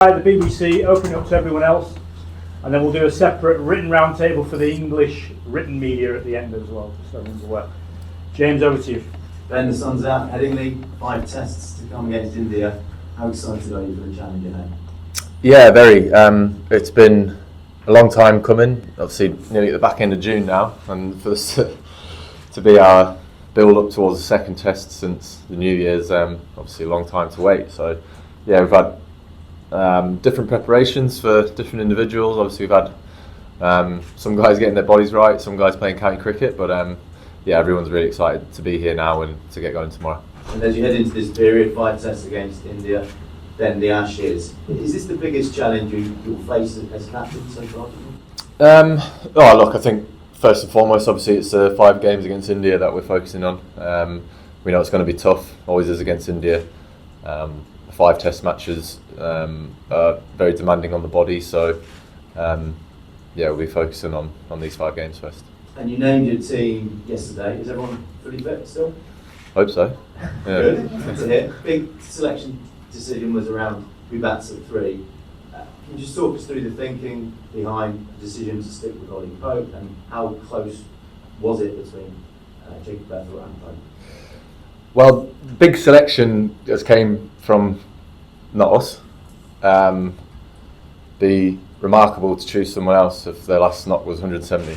The BBC, opening up to everyone else, and then we'll do a separate written roundtable for the English written media at the end as well, so everyone's aware. James, over to you. Ben, the sun's out. Headingley, 5 tests to come against India. How excited are you for the challenge ahead? Yeah, very. It's been a long time coming. Obviously, nearly at the back end of June now, and for this to be our build up towards the second test since the New Year's, obviously a long time to wait. So, yeah, we've had different preparations for different individuals. Obviously, we've had some guys getting their bodies right, some guys playing county cricket, but yeah, everyone's really excited to be here now and to get going tomorrow. And as you head into this period, 5 tests against India, then the Ashes, is this the biggest challenge you'll face as captain so far? Oh, look, I think first and foremost, obviously, it's 5 games against India that we're focusing on. We know it's going to be tough, always is against India. 5 test matches are very demanding on the body, so yeah, we'll be focusing on these 5 games first. And you named your team yesterday. Is everyone fully fit still? Hope so. Yeah. Good. Good to hear. Big selection decision was around who bats at 3. Can you just talk us through the thinking behind the decision to stick with Ollie Pope, and how close was it between Jacob Bethel and Pope? Well, big selection just came from not us. Be remarkable to choose someone else if their last knock was 170.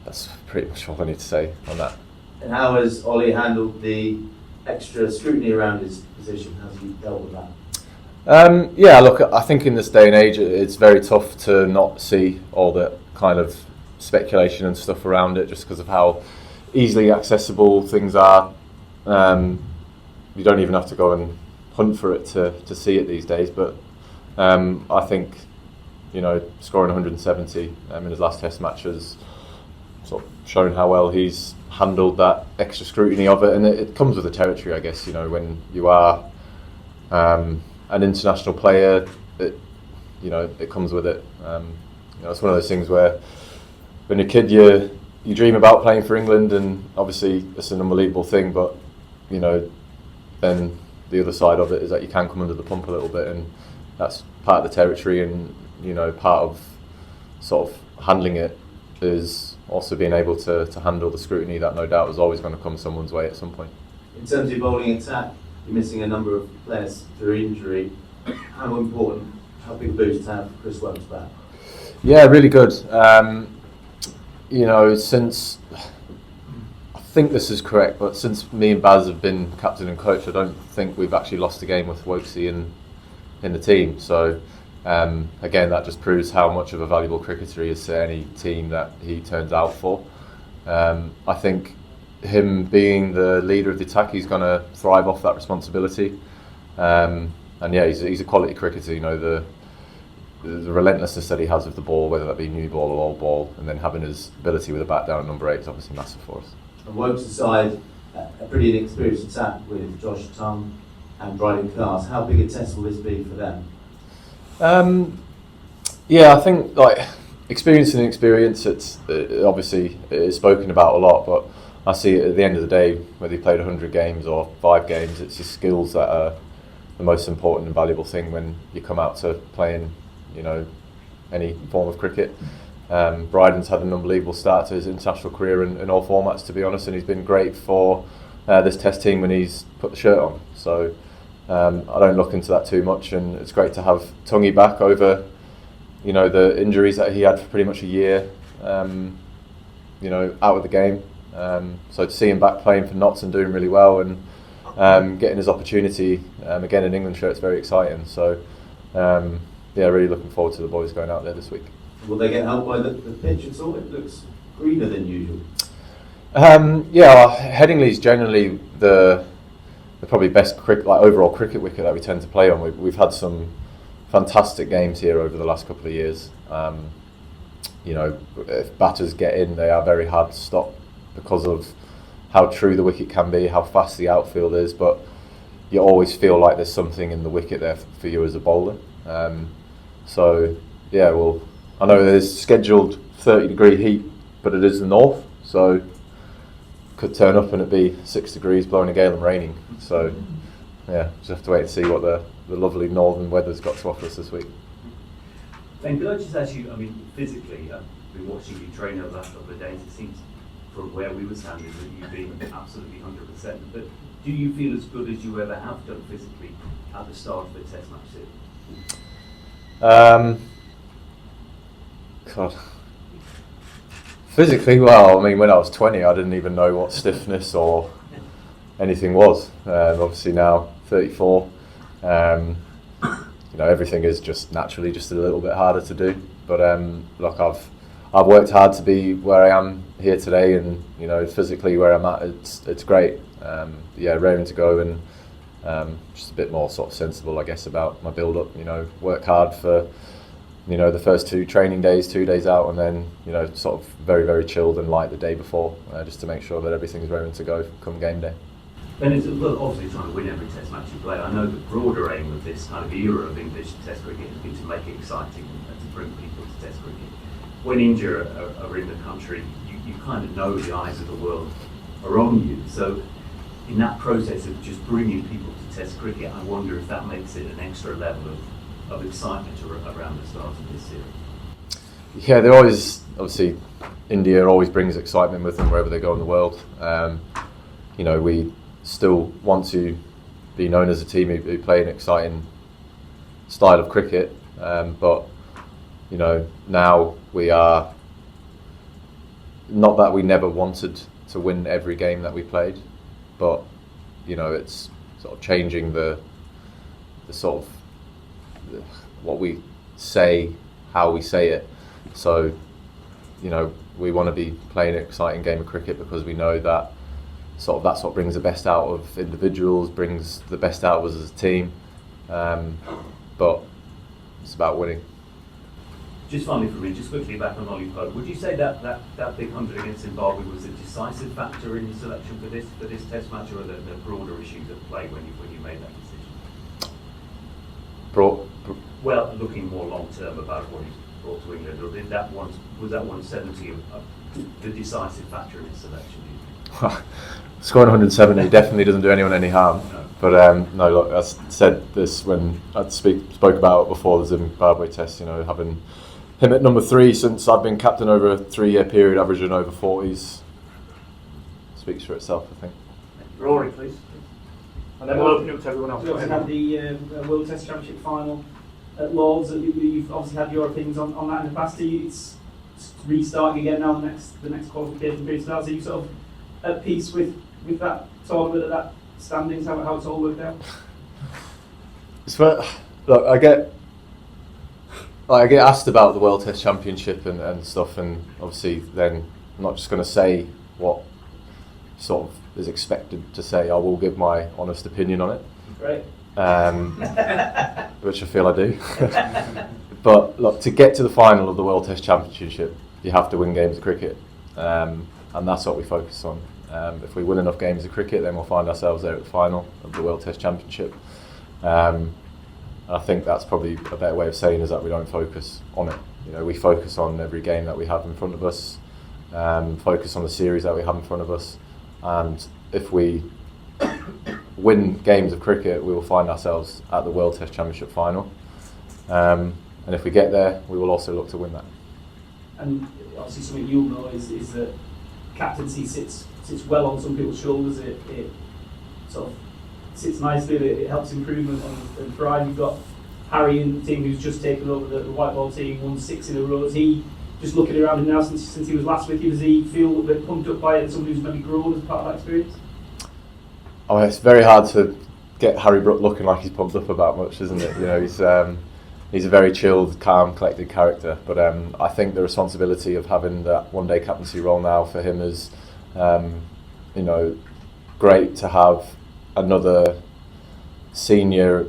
That's pretty much all I need to say on that. And how has Ollie handled the extra scrutiny around his position? How's he dealt with that? Yeah, look, I think in this day and age it's very tough to not see all the kind of speculation and stuff around it, just because of how easily accessible things are. You don't even have to go and hunt for it to see it these days, but I think, you know, scoring 170 in his last test match has sort of shown how well he's handled that extra scrutiny of it, and it comes with the territory, I guess. You know, when you are an international player, it comes with it. It's one of those things where when you're a kid you dream about playing for England, and obviously it's an unbelievable thing, but you know, then the other side of it is that you can come under the pump a little bit, and that's part of the territory, and you know, part of sort of handling it is also being able to handle the scrutiny that no doubt is always going to come someone's way at some point. In terms of your bowling attack, you're missing a number of players through injury. How big a boost to have Chris Wells back? Yeah, really good. Since, I think this is correct, but since me and Baz have been captain and coach, I don't think we've actually lost a game with Wokesy in the team. So again, that just proves how much of a valuable cricketer he is to any team that he turns out for. I think him being the leader of the attack, he's going to thrive off that responsibility. And yeah, he's a quality cricketer. You know, the relentlessness that he has with the ball, whether that be new ball or old ball, and then having his ability with a bat down at number 8 is obviously massive for us. And Wokes aside, a pretty inexperienced attack with Josh Tongue and Bryden Cast. How big a test will this be for them? Yeah, I think like experience, it's obviously it is spoken about a lot, but I see it at the end of the day, whether you played 100 games or 5 games, it's your skills that are the most important and valuable thing when you come out to playing, you know, any form of cricket. Bryden's had an unbelievable start to his international career in all formats, to be honest, and he's been great for this test team when he's put the shirt on. So I don't look into that too much, and it's great to have Tungy back over, you know, the injuries that he had for pretty much a year, you know, out of the game. So to see him back playing for Notts and doing really well, and getting his opportunity again in England shirt, it's very exciting. So yeah, really looking forward to the boys going out there this week. Will they get helped by the pitch at all? It looks greener than usual. Yeah, Headingley's generally the probably best overall cricket wicket that we tend to play on. We've had some fantastic games here over the last couple of years. You know, if batters get in, they are very hard to stop because of how true the wicket can be, how fast the outfield is, but you always feel like there's something in the wicket there for you as a bowler. So yeah, well, I know there's scheduled 30-degree heat, but it is the north, so could turn up and it be 6 degrees, blowing a gale and raining. So yeah, just have to wait and see what the the lovely northern weather's got to offer us this week. Ben, could I just ask you, I mean, physically, I've been watching you train over the last couple of days, it seems from where we were standing that you've been absolutely 100%, but do you feel as good as you ever have done physically at the start of the test match series? God. Physically, well, I mean, when I was 20, I didn't even know what stiffness or anything was. Obviously now, 34, everything is just naturally just a little bit harder to do. But look, I've worked hard to be where I am here today, and physically where I'm at, it's great. Raring to go, and just a bit more sort of sensible, I guess, about my build-up. Work hard for the first 2 training days, 2 days out, and then sort of very, very chilled and light the day before, just to make sure that everything's raring to go come game day. Ben, it's obviously trying to win every test match you play. I know the broader aim of this kind of era of English test cricket has been to make it exciting and to bring people to test cricket. When India are in the country, you kind of know the eyes of the world are on you. So in that process of just bringing people to test cricket, I wonder if that makes it an extra level of excitement around the start of this series. Yeah, they're always, obviously, India always brings excitement with them wherever they go in the world. We still want to be known as a team who play an exciting style of cricket, but now we are, not that we never wanted to win every game that we played, but it's sort of changing the sort of what we say, how we say it. So we want to be playing an exciting game of cricket because we know that that's what brings the best out of individuals, brings the best out of us as a team, but it's about winning. Just finally for me, just quickly back on Ollie Pope, would you say that big 100 against Zimbabwe was a decisive factor in your selection for this test match, or the broader issues at play when you made that decision? Well, looking more long term about what he's brought to England, or was that 170 the decisive factor in his selection? Scoring 170 definitely doesn't do anyone any harm. No. But no, look, I said this when I spoke about it before the Zimbabwe test. Having him at number 3 since I've been captain over a 3-year period, averaging over 40s, speaks for itself, I think. Rory, please. And then we'll open it up to everyone else. We also had the World Test Championship final at Lords. You've obviously had your opinions on that in the past. It's restarting again now. The next qualification period starts. Are you sort of at peace with that tournament, at that standings, how it's all worked out? Look, I get asked about the World Test Championship and stuff, and obviously then I'm not just going to say what sort of is expected to say. I will give my honest opinion on it. Great. Which I feel I do. But look, to get to the final of the World Test Championship, you have to win games of cricket, and that's what we focus on. If we win enough games of cricket, then we'll find ourselves there at the final of the World Test Championship. I think that's probably a better way of saying is that we don't focus on it. We focus on every game that we have in front of us, focus on the series that we have in front of us, and if we win games of cricket, we will find ourselves at the World Test Championship final. And if we get there, we will also look to win that. And obviously something you'll know is that captaincy sits well on some people's shoulders. It sort of sits nicely. It helps improvement and pride. You've got Harry in the team who's just taken over the white ball team, won 6 in a row. Is he just looking around him now since he was last with you? Does he feel a bit pumped up by it and somebody who's maybe grown as part of that experience? Oh, it's very hard to get Harry Brook looking like he's pumped up about much, isn't it? He's a very chilled, calm, collected character. But I think the responsibility of having that one-day captaincy role now for him is, great to have another senior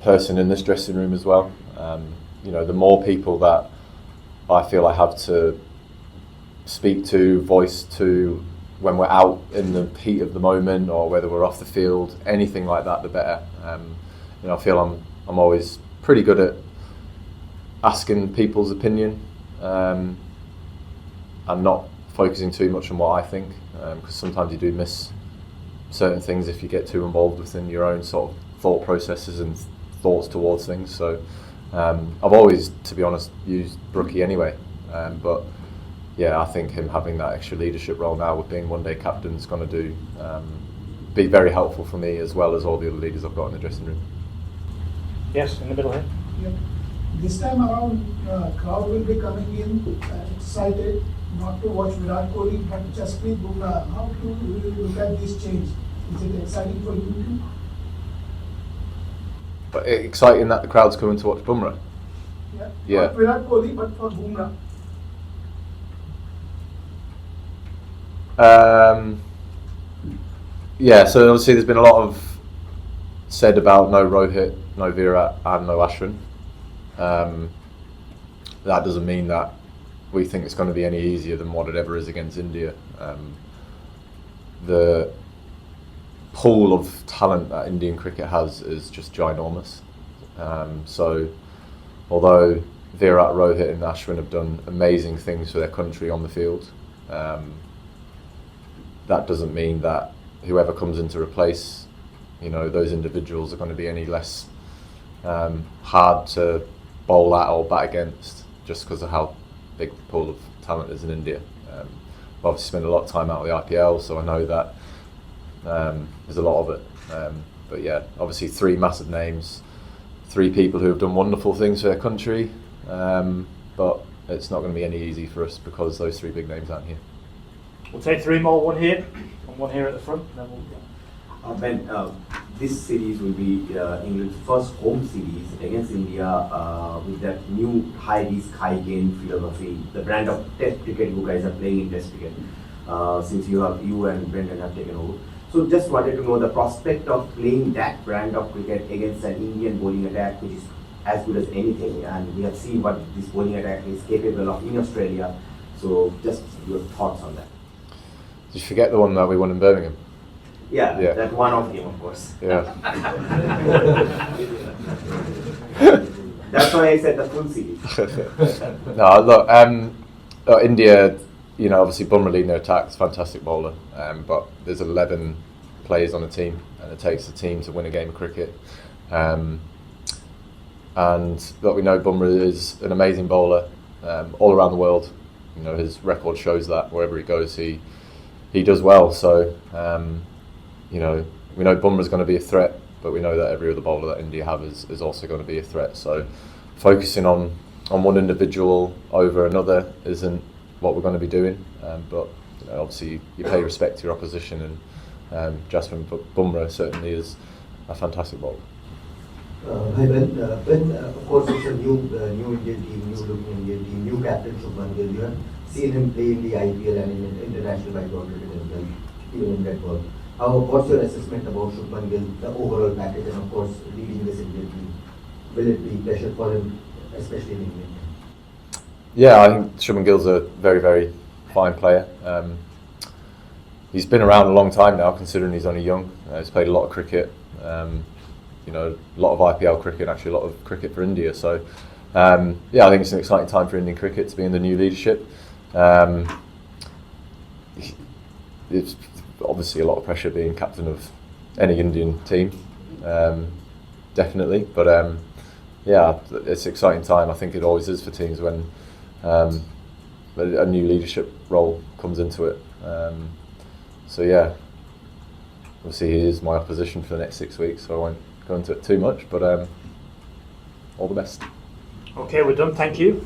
person in this dressing room as well. The more people that I feel I have to speak to, voice to, when we're out in the heat of the moment or whether we're off the field, anything like that, the better. I feel I'm always pretty good at asking people's opinion and not focusing too much on what I think, because sometimes you do miss certain things if you get too involved within your own sort of thought processes and thoughts towards things. So I've always, to be honest, used Brookie anyway. But yeah, I think him having that extra leadership role now with being one-day captain is going to be very helpful for me, as well as all the other leaders I've got in the dressing room. Yes, in the middle here. Yeah. This time around, crowd will be coming in excited, not to watch Virat Kohli, but Jasprit Bumrah. How do you look at this change? Is it exciting for you too? But exciting that the crowd's coming to watch Bumrah. Yeah. Not Virat Kohli, but for Bumrah. Yeah, so obviously there's been a lot of said about no Rohit, no Virat and no Ashwin. That doesn't mean that we think it's going to be any easier than what it ever is against India. The pool of talent that Indian cricket has is just ginormous. So although Virat, Rohit and Ashwin have done amazing things for their country on the field, that doesn't mean that whoever comes in to replace, those individuals are going to be any less hard to bowl at or bat against, just because of how big the pool of talent is in India. I've obviously spent a lot of time out of the IPL, so I know that there's a lot of it. But yeah, obviously 3 massive names, 3 people who have done wonderful things for their country, but it's not going to be any easy for us because those 3 big names aren't here. We'll take 3 more, one here and one here at the front. And then Ben, this series will be England's first home series against India with that new high-risk, high-gain philosophy, the brand of Test cricket you guys are playing in Test cricket, since you and Brendan have taken over. So just wanted to know the prospect of playing that brand of cricket against an Indian bowling attack, which is as good as anything, and we have seen what this bowling attack is capable of in Australia. So just your thoughts on that. Did you forget the one that we won in Birmingham? Yeah, Yeah. that one-off game, of course. Yeah. That's why I said the full series. No, look, India, obviously Bumrah leading their attacks, fantastic bowler, but there's 11 players on a team, and it takes a team to win a game of cricket. And look, we know Bumrah is an amazing bowler all around the world. His record shows that wherever he goes, he does well. So, we know Bumrah's going to be a threat, but we know that every other bowler that India have is also going to be a threat. So, focusing on one individual over another isn't what we're going to be doing. But obviously, you pay respect to your opposition, and Jasprit Bumrah certainly is a fantastic bowler. Hi Ben. Ben, of course, it's a new Indian team, new looking Indian team, new captain Shubman Gill. You have seen him play in the IPL and in international background cricket as well, even in that world. What's your assessment about Shubman Gill, the overall package, and of course leading this Indian team? Will it be pressure for him, especially in England? Yeah, I think Shubman Gill's a very, very fine player. He's been around a long time now, considering he's only young. He's played a lot of cricket. A lot of IPL cricket, actually a lot of cricket for India. So, I think it's an exciting time for Indian cricket to be in the new leadership. It's obviously a lot of pressure being captain of any Indian team, definitely. But it's an exciting time. I think it always is for teams when a new leadership role comes into it. Obviously he is my opposition for the next 6 weeks, so I won't go into it too much, but all the best. Okay, we're done. Thank you.